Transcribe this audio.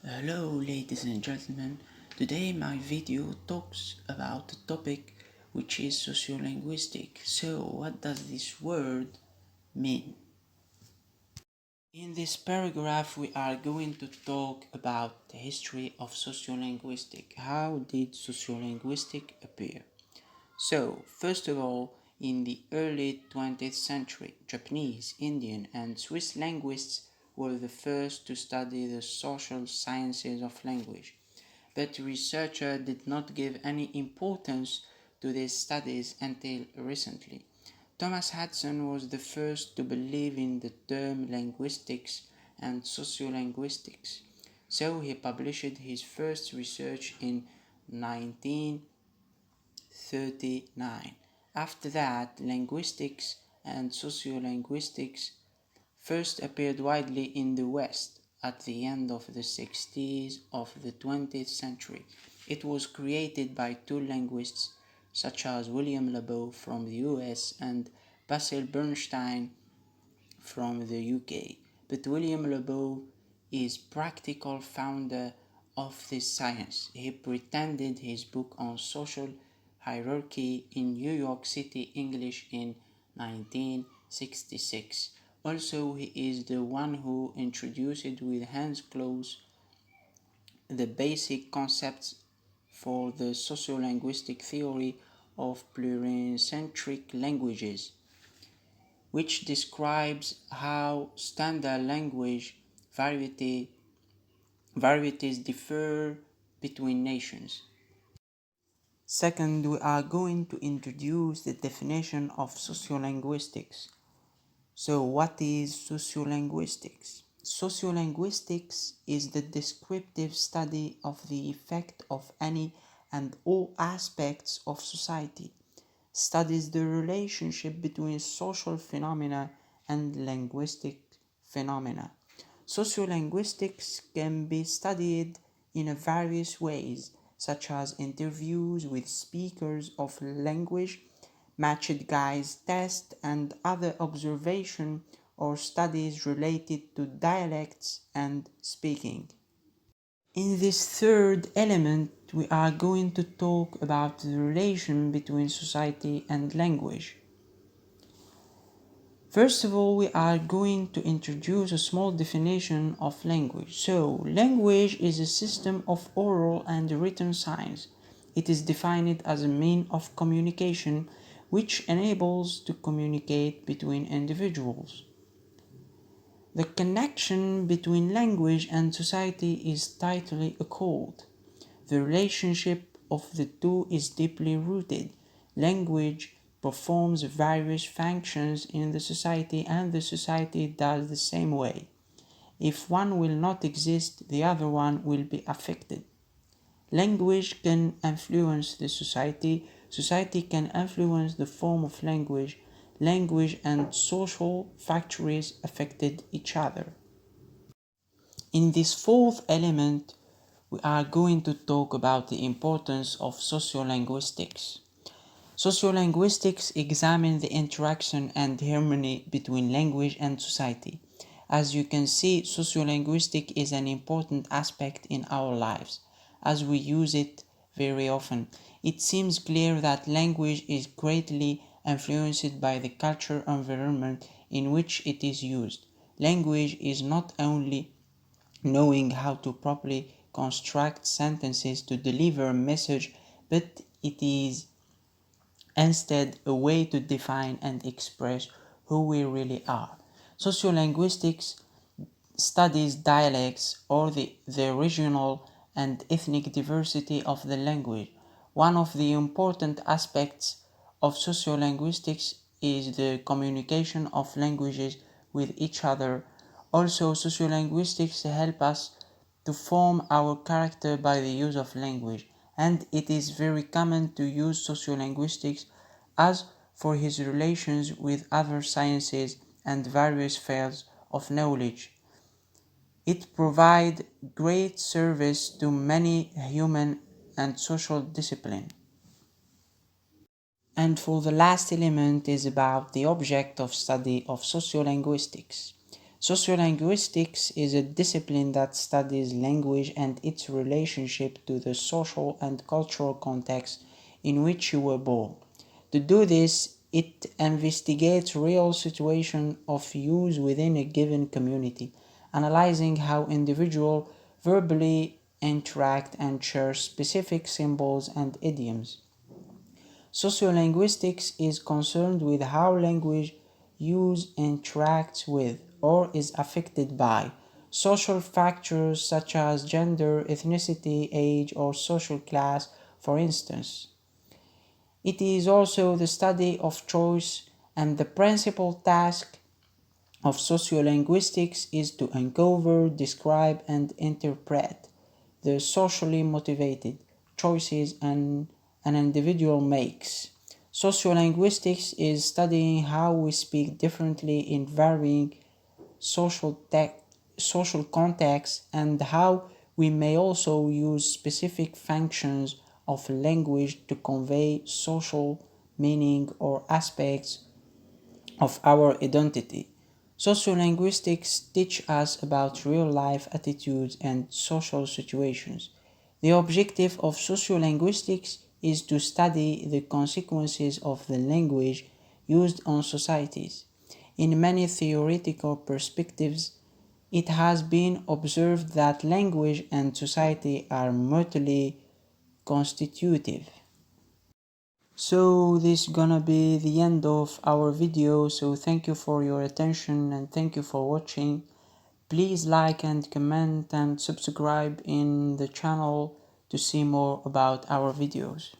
Hello ladies and gentlemen, today my video talks about a topic which is sociolinguistic. So what does this word mean? In this paragraph we are going to talk about the history of sociolinguistic. How did sociolinguistic appear? So, first of all, in the early 20th century, Japanese, Indian, and Swiss linguists were the first to study the social sciences of language. But researchers did not give any importance to these studies until recently. Thomas Hudson was the first to believe in the term linguistics and sociolinguistics, so he published his first research in 1939. After that, linguistics and sociolinguistics first appeared widely in the West at the end of the 60s of the 20th century. It was created by two linguists such as William Labov from the US and Basil Bernstein from the UK. But William Labov is practical founder of this science. He pretended his book on social hierarchy in New York City English in 1966. Also, he is the one who introduced with Hans Close the basic concepts for the sociolinguistic theory of pluricentric languages, which describes how standard language varieties differ between nations. Second, we are going to introduce the definition of sociolinguistics. So, what is sociolinguistics? Sociolinguistics is the descriptive study of the effect of any and all aspects of society, studies the relationship between social phenomena and linguistic phenomena. Sociolinguistics can be studied in various ways, such as interviews with speakers of language, matched guise tests, and other observation or studies related to dialects and speaking. In this third element, we are going to talk about the relation between society and language. First of all, we are going to introduce a small definition of language. So, language is a system of oral and written signs. It is defined as a means of communication which enables to communicate between individuals. The connection between language and society is tightly coupled. The relationship of the two is deeply rooted. Language performs various functions in the society, and the society does the same way. If one will not exist, the other one will be affected. Language can influence the society, society can influence the form of language, language and social factors affected each other. In this fourth element, we are going to talk about the importance of sociolinguistics. Sociolinguistics examine the interaction and harmony between language and society. As you can see, sociolinguistics is an important aspect in our lives, as we use it very often. It seems clear that language is greatly influenced by the cultural environment in which it is used. Language is not only knowing how to properly construct sentences to deliver a message, but it is instead a way to define and express who we really are. Sociolinguistics studies dialects or the regional and ethnic diversity of the language. One of the important aspects of sociolinguistics is the communication of languages with each other. Also, sociolinguistics help us to form our character by the use of language, and it is very common to use sociolinguistics as for his relations with other sciences and various fields of knowledge. It provides great service to many human and social disciplines. And for the last element is about the object of study of sociolinguistics. Sociolinguistics is a discipline that studies language and its relationship to the social and cultural context in which you were born. To do this, it investigates real situations of use within a given community, analyzing how individuals verbally interact and share specific symbols and idioms. Sociolinguistics is concerned with how language use interacts with or is affected by social factors such as gender, ethnicity, age, or social class, for instance. It is also the study of choice, and the principal task of sociolinguistics is to uncover, describe, and interpret the socially motivated choices an individual makes. Sociolinguistics is studying how we speak differently in varying social contexts and how we may also use specific functions of language to convey social meaning or aspects of our identity. Sociolinguistics teach us about real life attitudes and social situations. The objective of sociolinguistics is to study the consequences of the language used on societies. In many theoretical perspectives, it has been observed that language and society are mutually constitutive. So this gonna be the end of our video, so thank you for your attention and thank you for watching. Please like and comment and subscribe in the channel to see more about our videos.